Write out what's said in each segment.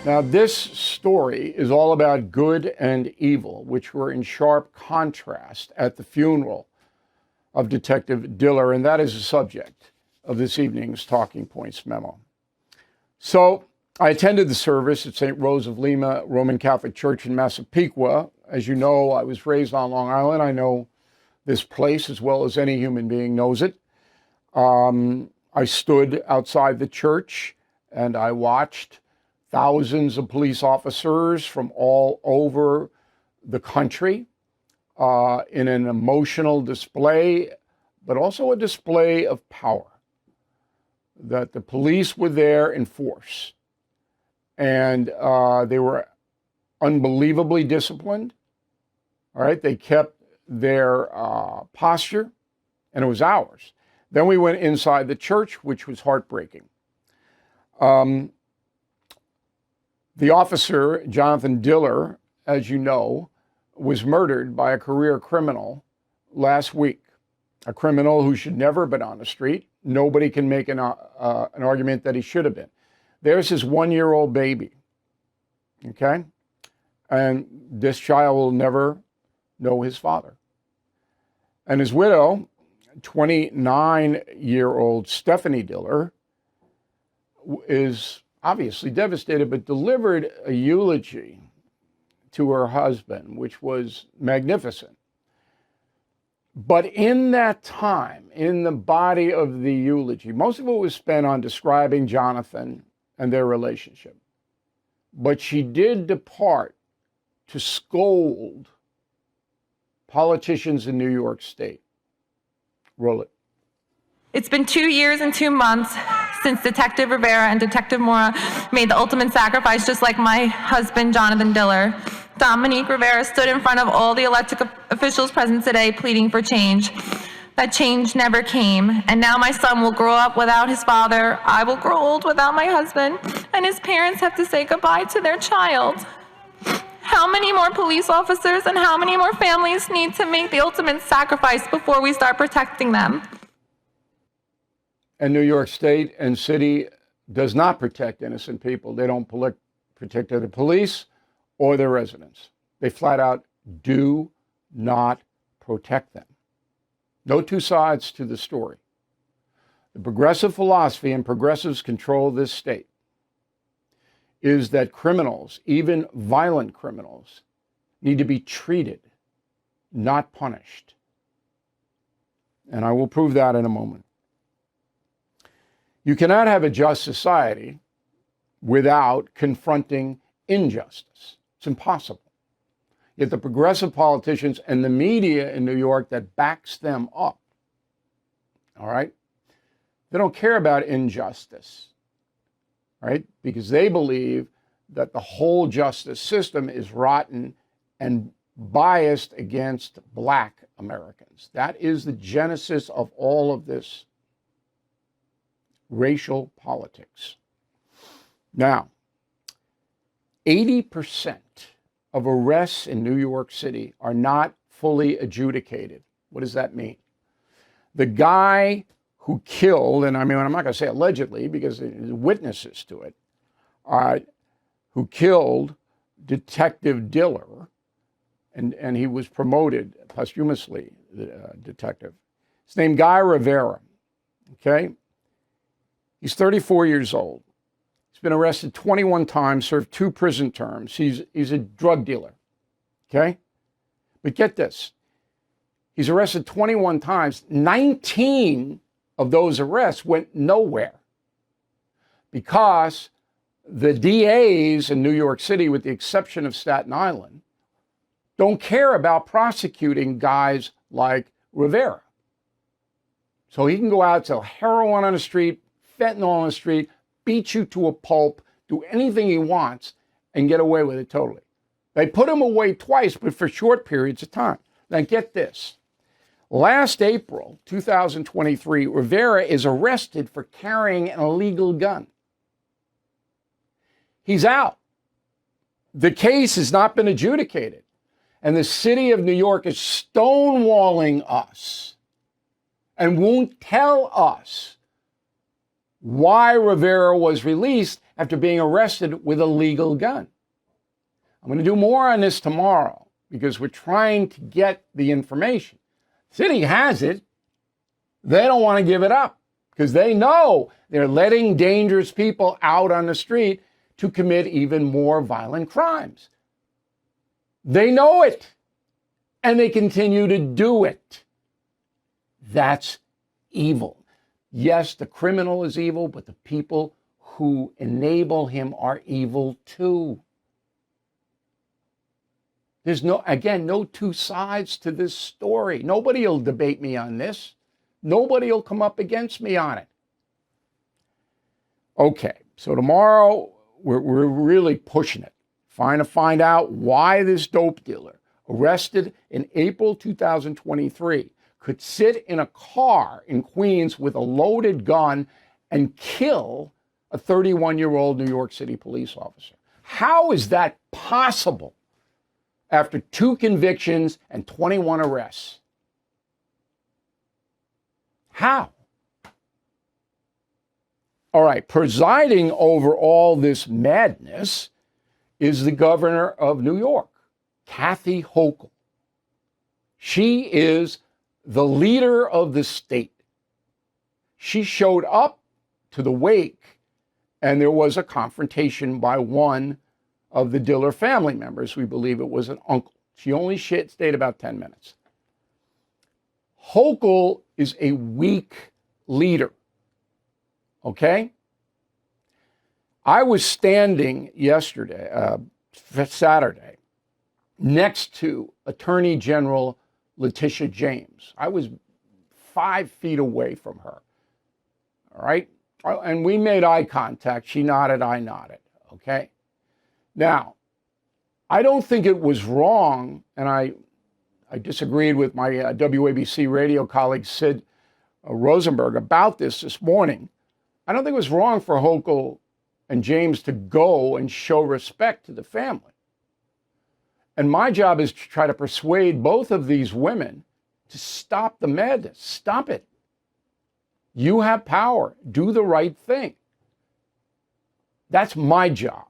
Now, this story is all about good and evil, which were in sharp contrast at the funeral of Detective Diller, and that is the subject of this evening's Talking Points memo. So, I attended the service at St. Rose of Lima Roman Catholic Church in Massapequa. As you know, I was raised on Long Island. I know this place as well as any human being knows it. I stood outside the church and I watched thousands of police officers from all over the country in an emotional display, but also a display of power. That the police were there in force, and they were unbelievably disciplined. All right, they kept their posture, and it was ours. Then we went inside the church, which was heartbreaking. The officer, Jonathan Diller, as you know, was murdered by a career criminal last week. A criminal who should never have been on the street. Nobody can make an argument that he should have been. There's his 1-year-old baby, okay? And this child will never know his father. And his widow, 29-year-old Stephanie Diller, is obviously devastated, but delivered a eulogy to her husband, which was magnificent. But in that time, in the body of the eulogy, most of it was spent on describing Jonathan and their relationship. But she did depart to scold politicians in New York State. Roll it. It's been 2 years and 2 months since Detective Rivera and Detective Mora made the ultimate sacrifice, just like my husband, Jonathan Diller. Dominique Rivera stood in front of all the elected officials present today pleading for change. That change never came, and now my son will grow up without his father. I will grow old without my husband, and his parents have to say goodbye to their child. How many more police officers and how many more families need to make the ultimate sacrifice before we start protecting them? And New York State and city does not protect innocent people. They don't protect the police or their residents. They flat out do not protect them. No two sides to the story. The progressive philosophy, and progressives control this state, is that criminals, even violent criminals, need to be treated, not punished. And I will prove that in a moment. You cannot have a just society without confronting injustice. It's impossible. Yet the progressive politicians and the media in New York that backs them up, all right, they don't care about injustice, right? Because they believe that the whole justice system is rotten and biased against Black Americans. That is the genesis of all of this racial politics. Now, 80% of arrests in New York City are not fully adjudicated. What does that mean? The guy who killed, and I mean, I'm not going to say allegedly because there's witnesses to it, who killed Detective Diller, and he was promoted posthumously, the detective. His name Guy Rivera, okay? He's 34 years old. He's been arrested 21 times, served 2 prison terms. He's a drug dealer, okay? But get this. He's arrested 21 times. 19 of those arrests went nowhere because the DAs in New York City, with the exception of Staten Island, don't care about prosecuting guys like Rivera. So he can go out, sell heroin on the street, fentanyl on the street, beat you to a pulp, do anything he wants, and get away with it totally. They put him away twice, but for short periods of time. Now get this. Last April, 2023, Rivera is arrested for carrying an illegal gun. He's out. The case has not been adjudicated. And the city of New York is stonewalling us and won't tell us why Rivera was released after being arrested with a legal gun. I'm going to do more on this tomorrow because we're trying to get the information. The city has it. They don't want to give it up because they know they're letting dangerous people out on the street to commit even more violent crimes. They know it, and they continue to do it. That's evil. Yes, the criminal is evil, but the people who enable him are evil too. There's no two sides to this story. Nobody will debate me on this. Nobody will come up against me on it. Okay, so tomorrow we're really pushing it, trying to find out why this dope dealer, arrested in April 2023, could sit in a car in Queens with a loaded gun and kill a 31-year-old New York City police officer. How is that possible after 2 convictions and 21 arrests? How? All right, presiding over all this madness is the governor of New York, Kathy Hochul. She is the leader of the state. She showed up to the wake, and there was a confrontation by one of the Diller family members. We believe it was an uncle. She only stayed about 10 minutes. Hochul is a weak leader, okay? I was standing Saturday, next to Attorney General Letitia James. I was 5 feet away from her, all right? And we made eye contact. She nodded, I nodded, okay? Now, I don't think it was wrong, and I disagreed with my WABC radio colleague Sid Rosenberg about this morning. I don't think it was wrong for Hochul and James to go and show respect to the family. And my job is to try to persuade both of these women to stop the madness. Stop it. You have power. Do the right thing. That's my job.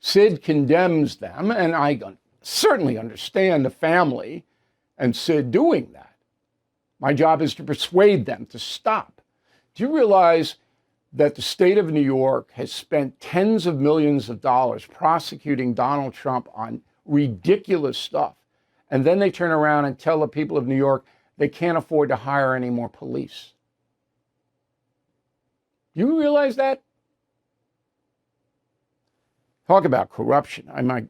Sid condemns them, and I certainly understand the family and Sid doing that. My job is to persuade them to stop. Do you realize that the state of New York has spent tens of millions of dollars prosecuting Donald Trump on ridiculous stuff, and then they turn around and tell the people of New York they can't afford to hire any more police? Do you realize that? Talk about corruption.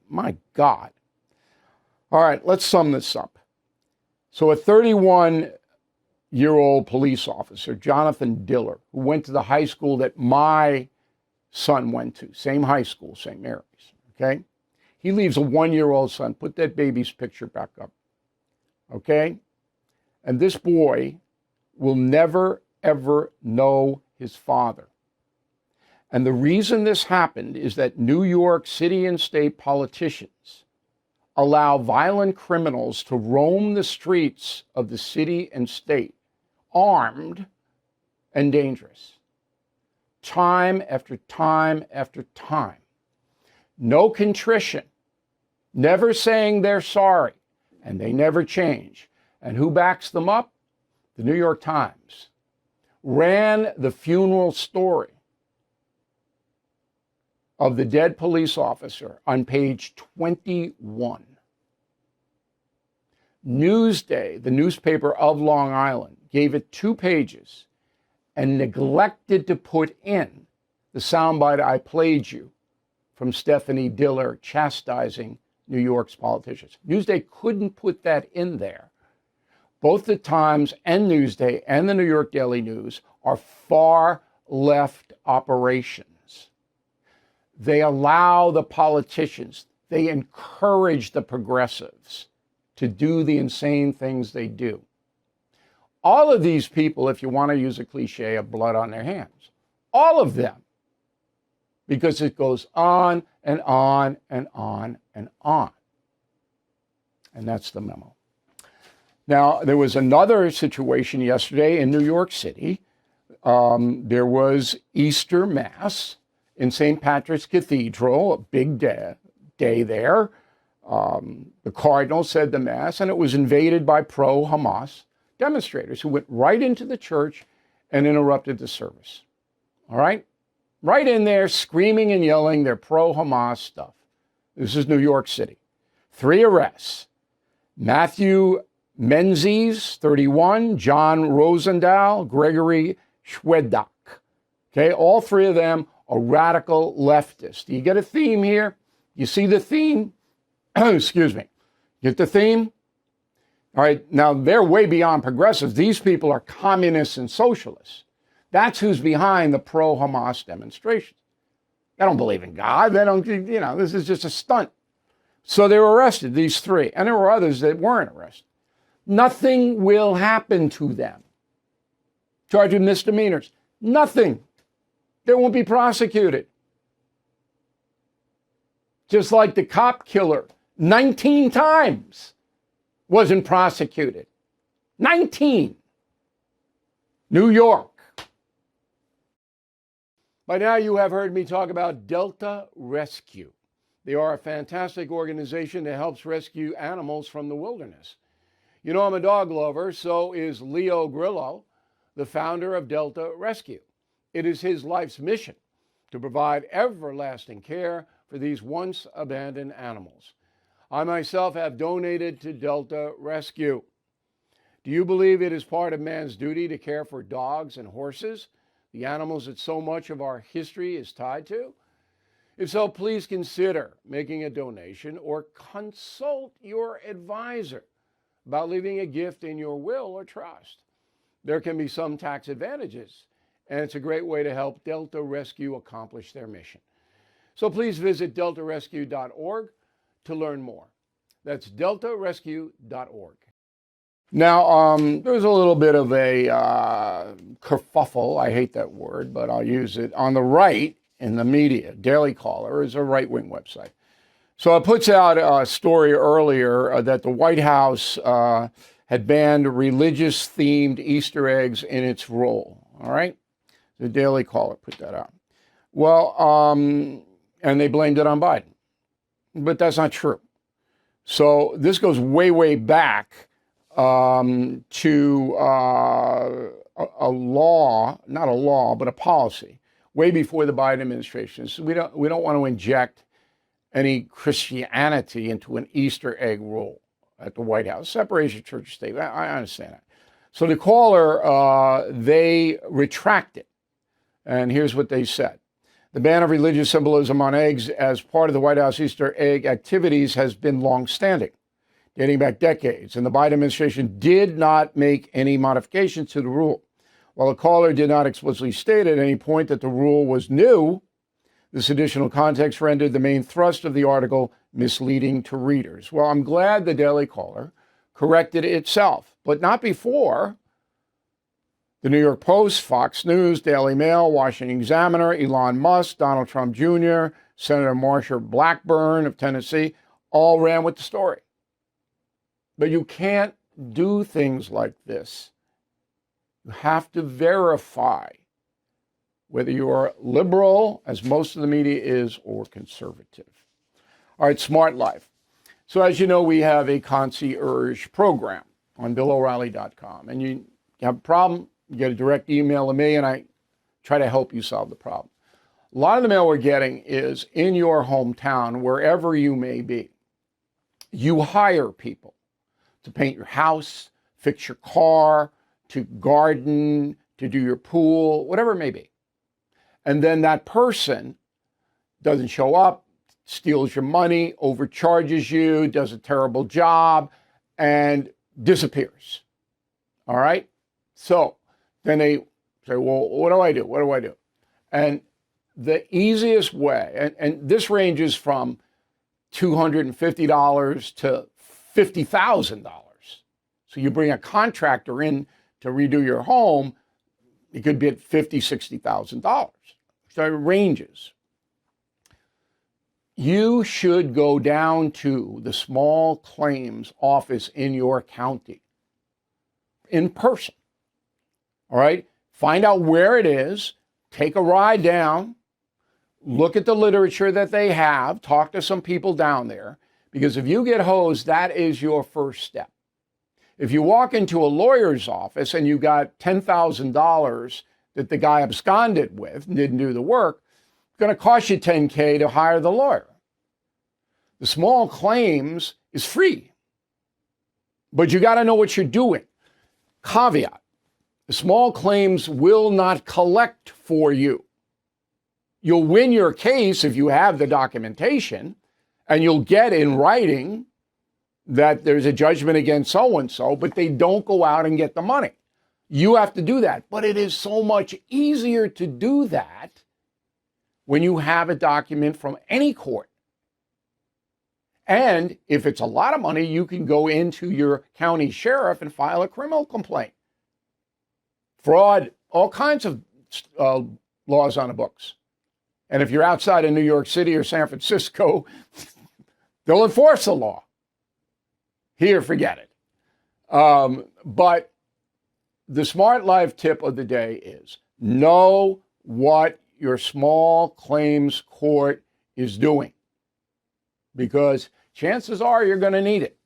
My God. All right, let's sum this up. So a 31-year-old police officer, Jonathan Diller, who went to the high school that my son went to, same high school, St. Mary's, okay? He leaves a 1-year-old son. Put that baby's picture back up, okay? And this boy will never, ever know his father. And the reason this happened is that New York City and state politicians allow violent criminals to roam the streets of the city and state, armed and dangerous, time after time after time. No contrition, never saying they're sorry, and they never change. And who backs them up? The New York Times ran the funeral story of the dead police officer on page 21. Newsday, the newspaper of Long Island, gave it 2 pages and neglected to put in the soundbite I played you from Stephanie Diller chastising New York's politicians. Newsday couldn't put that in there. Both the Times and Newsday and the New York Daily News are far left operations. They allow the politicians, they encourage the progressives to do the insane things they do. All of these people, if you want to use a cliche, have blood on their hands. All of them. Because it goes on and on and on and on. And that's the memo. Now, there was another situation yesterday in New York City. There was Easter Mass in St. Patrick's Cathedral, a big day there. The cardinal said the Mass, and it was invaded by pro-Hamas demonstrators who went right into the church and interrupted the service. All right? Right in there, screaming and yelling their pro-Hamas stuff. This is New York City. 3 arrests. Matthew Menzies, 31, John Rosendahl, Gregory Schwedak. Okay, all 3 of them are radical leftists. Do you get a theme here? You see the theme? Excuse me. Get the theme? All right, now they're way beyond progressives. These people are communists and socialists. That's who's behind the pro-Hamas demonstrations. They don't believe in God. They don't, this is just a stunt. So they were arrested, these 3. And there were others that weren't arrested. Nothing will happen to them. Charged with misdemeanors. Nothing. They won't be prosecuted. Just like the cop killer, 19 times wasn't prosecuted. 19. New York. By now you have heard me talk about Delta Rescue. They are a fantastic organization that helps rescue animals from the wilderness. You know I'm a dog lover, so is Leo Grillo, the founder of Delta Rescue. It is his life's mission to provide everlasting care for these once abandoned animals. I myself have donated to Delta Rescue. Do you believe it is part of man's duty to care for dogs and horses, the animals that so much of our history is tied to? If so, please consider making a donation or consult your advisor about leaving a gift in your will or trust. There can be some tax advantages, and it's a great way to help Delta Rescue accomplish their mission. So please visit deltarescue.org to learn more. That's deltarescue.org. Now, there's a little bit of a kerfuffle. I hate that word, but I'll use it. On the right in the media, Daily Caller is a right-wing website. So it puts out a story earlier that the White House had banned religious-themed Easter eggs in its roll. All right? The Daily Caller put that out. Well, and they blamed it on Biden. But that's not true. So this goes way, way back to a law, not a law, but a policy, way before the Biden administration. So we don't want to inject any Christianity into an Easter egg roll at the White House. Separation of church and state. I understand that. So the caller, they retracted. And here's what they said. The ban of religious symbolism on eggs as part of the White House Easter egg activities has been long-standing, dating back decades, and the Biden administration did not make any modifications to the rule. While the caller did not explicitly state at any point that the rule was new, this additional context rendered the main thrust of the article misleading to readers. Well, I'm glad the Daily Caller corrected itself, but not before the New York Post, Fox News, Daily Mail, Washington Examiner, Elon Musk, Donald Trump Jr., Senator Marsha Blackburn of Tennessee, all ran with the story. But you can't do things like this. You have to verify whether you are liberal, as most of the media is, or conservative. All right, Smart Life. So as you know, we have a concierge program on BillO'Reilly.com. And you have a problem, you get a direct email to me, and I try to help you solve the problem. A lot of the mail we're getting is in your hometown, wherever you may be. You hire people to paint your house, fix your car, to garden, to do your pool, whatever it may be. And then that person doesn't show up, steals your money, overcharges you, does a terrible job, and disappears. All right? So then they say, well, what do I do? What do I do? And the easiest way, and this ranges from $250 to $50,000. So you bring a contractor in to redo your home, it could be at $50,000, $60,000. So it ranges. You should go down to the small claims office in your county in person. All right? find out where it is, take a ride down, look at the literature that they have, talk to some people down there, because if you get hosed, that is your first step. If you walk into a lawyer's office and you got $10,000 that the guy absconded with and didn't do the work, it's going to cost you $10K to hire the lawyer. The small claims is free, but you got to know what you're doing. Caveat: the small claims will not collect for you. You'll win your case if you have the documentation, and you'll get in writing that there's a judgment against so-and-so, but they don't go out and get the money. You have to do that. But it is so much easier to do that when you have a document from any court. And if it's a lot of money, you can go into your county sheriff and file a criminal complaint. Fraud, all kinds of laws on the books. And if you're outside of New York City or San Francisco, they'll enforce the law. Here, forget it. But the smart life tip of the day is know what your small claims court is doing, because chances are you're going to need it.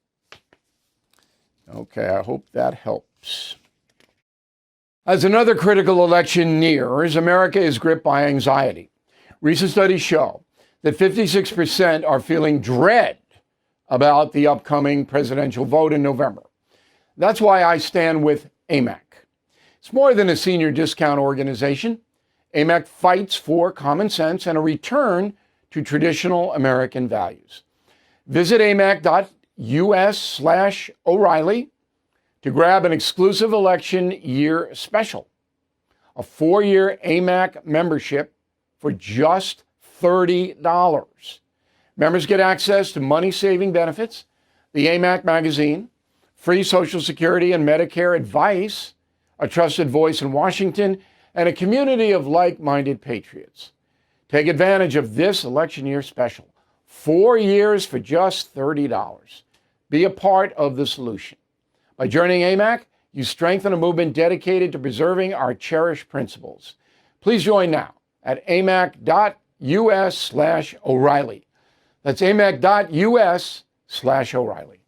Okay, I hope that helps. As another critical election nears, America is gripped by anxiety. Recent studies show that 56% are feeling dread about the upcoming presidential vote in November. That's why I stand with AMAC. It's more than a senior discount organization. AMAC fights for common sense and a return to traditional American values. Visit amac.us/O'Reilly to grab an exclusive election year special, a 4-year AMAC membership for just $30. Members get access to money-saving benefits, the AMAC magazine, free Social Security and Medicare advice, a trusted voice in Washington, and a community of like-minded patriots. Take advantage of this election year special. 4 years for just $30. Be a part of the solution. By joining AMAC, you strengthen a movement dedicated to preserving our cherished principles. Please join now at amac.us/O'Reilly. That's amac.us/O'Reilly.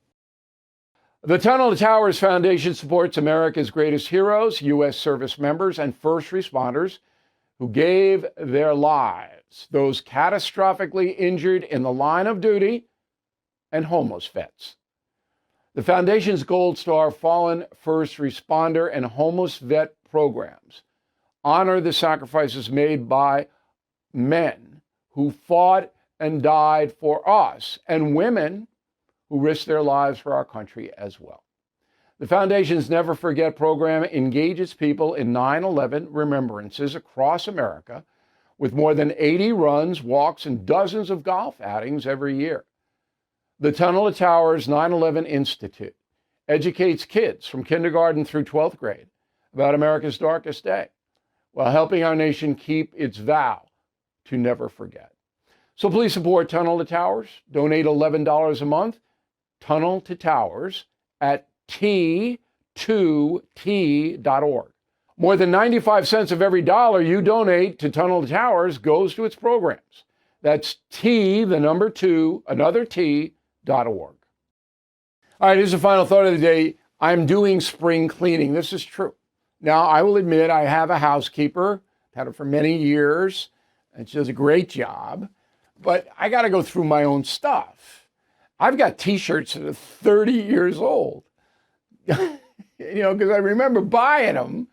The Tunnel to Towers Foundation supports America's greatest heroes, U.S. service members, and first responders who gave their lives, those catastrophically injured in the line of duty, and homeless vets. The Foundation's Gold Star Fallen First Responder and Homeless Vet programs honor the sacrifices made by men who fought and died for us, and women who risked their lives for our country as well. The Foundation's Never Forget program engages people in 9/11 remembrances across America with more than 80 runs, walks, and dozens of golf outings every year. The Tunnel to Towers 9/11 Institute educates kids from kindergarten through 12th grade about America's darkest day, while helping our nation keep its vow to never forget. So please support Tunnel to Towers. Donate $11 a month. Tunnel to Towers at T2T.org. More than 95 cents of every dollar you donate to Tunnel to Towers goes to its programs. That's T, the number 2, another T.org. All right, here's the final thought of the day. I'm doing spring cleaning. This is true. Now, I will admit I have a housekeeper, had her for many years, and she does a great job, but I got to go through my own stuff. I've got T-shirts that are 30 years old, because I remember buying them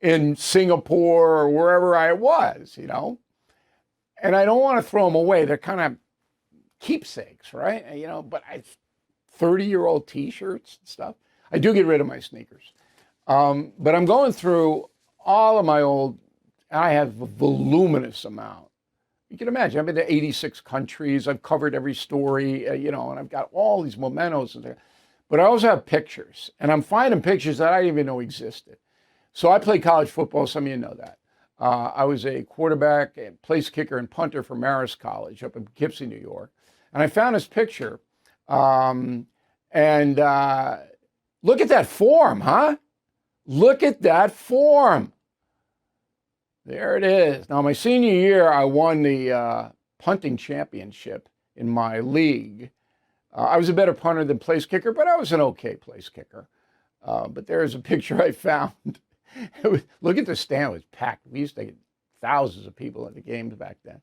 in Singapore or wherever I was, and I don't want to throw them away. They're kind of keepsakes, right? But 30-year-old T-shirts and stuff. I do get rid of my sneakers. But I'm going through all of my old, I have a voluminous amount. You can imagine, I've been to 86 countries. I've covered every story, and I've got all these mementos in there. But I also have pictures, and I'm finding pictures that I didn't even know existed. So I played college football. Some of you know that. I was a quarterback, and place kicker, and punter for Marist College up in Poughkeepsie, New York. And I found this picture, and look at that form, huh? Look at that form. There it is. Now, my senior year, I won the punting championship in my league. I was a better punter than place kicker, but I was an okay place kicker. But there's a picture I found. Look at the stand, it was packed. We used to get thousands of people at the games back then.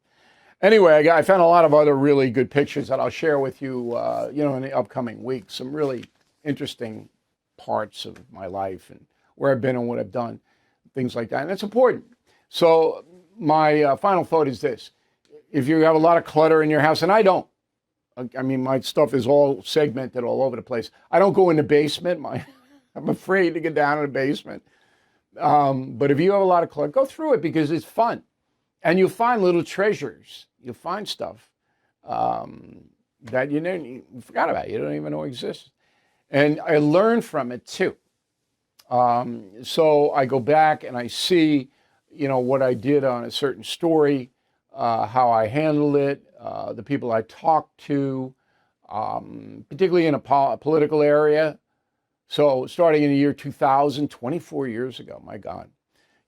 Anyway, I found a lot of other really good pictures that I'll share with you, in the upcoming weeks. Some really interesting parts of my life and where I've been and what I've done, things like that. And it's important. So my final thought is this. If you have a lot of clutter in your house, and I don't, I mean, my stuff is all segmented all over the place. I don't go in the basement. I'm afraid to get down in the basement. But if you have a lot of clutter, go through it because it's fun. And you'll find little treasures. You'll find stuff that you forgot about. You don't even know exists. And I learn from it too. So I go back and I see, what I did on a certain story, how I handled it, the people I talked to, particularly in a political area. So starting in the year 2000, 24 years ago, my God.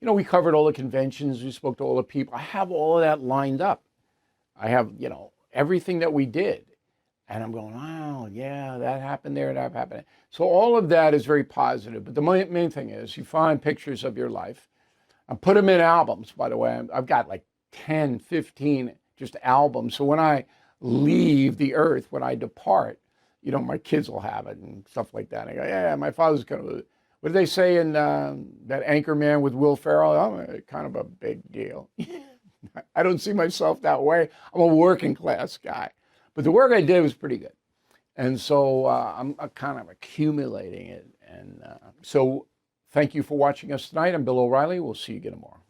We covered all the conventions, we spoke to all the people. I have all of that lined up. I have, everything that we did. And I'm going, wow, yeah, that happened there, that happened. So all of that is very positive. But the main thing is you find pictures of your life. I put them in albums, by the way. I've got like 10, 15 just albums. So when I leave the earth, when I depart, my kids will have it and stuff like that. And I go, yeah, my father's going to, what did they say in that Anchorman with Will Ferrell? I'm kind of a big deal. I don't see myself that way. I'm a working class guy. But the work I did was pretty good. And so I'm kind of accumulating it. And so thank you for watching us tonight. I'm Bill O'Reilly. We'll see you again tomorrow.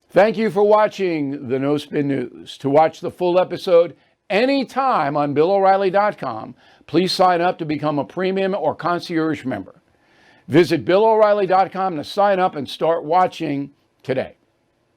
Thank you for watching the No Spin News. To watch the full episode anytime on BillO'Reilly.com, please sign up to become a premium or concierge member. Visit BillO'Reilly.com to sign up and start watching today.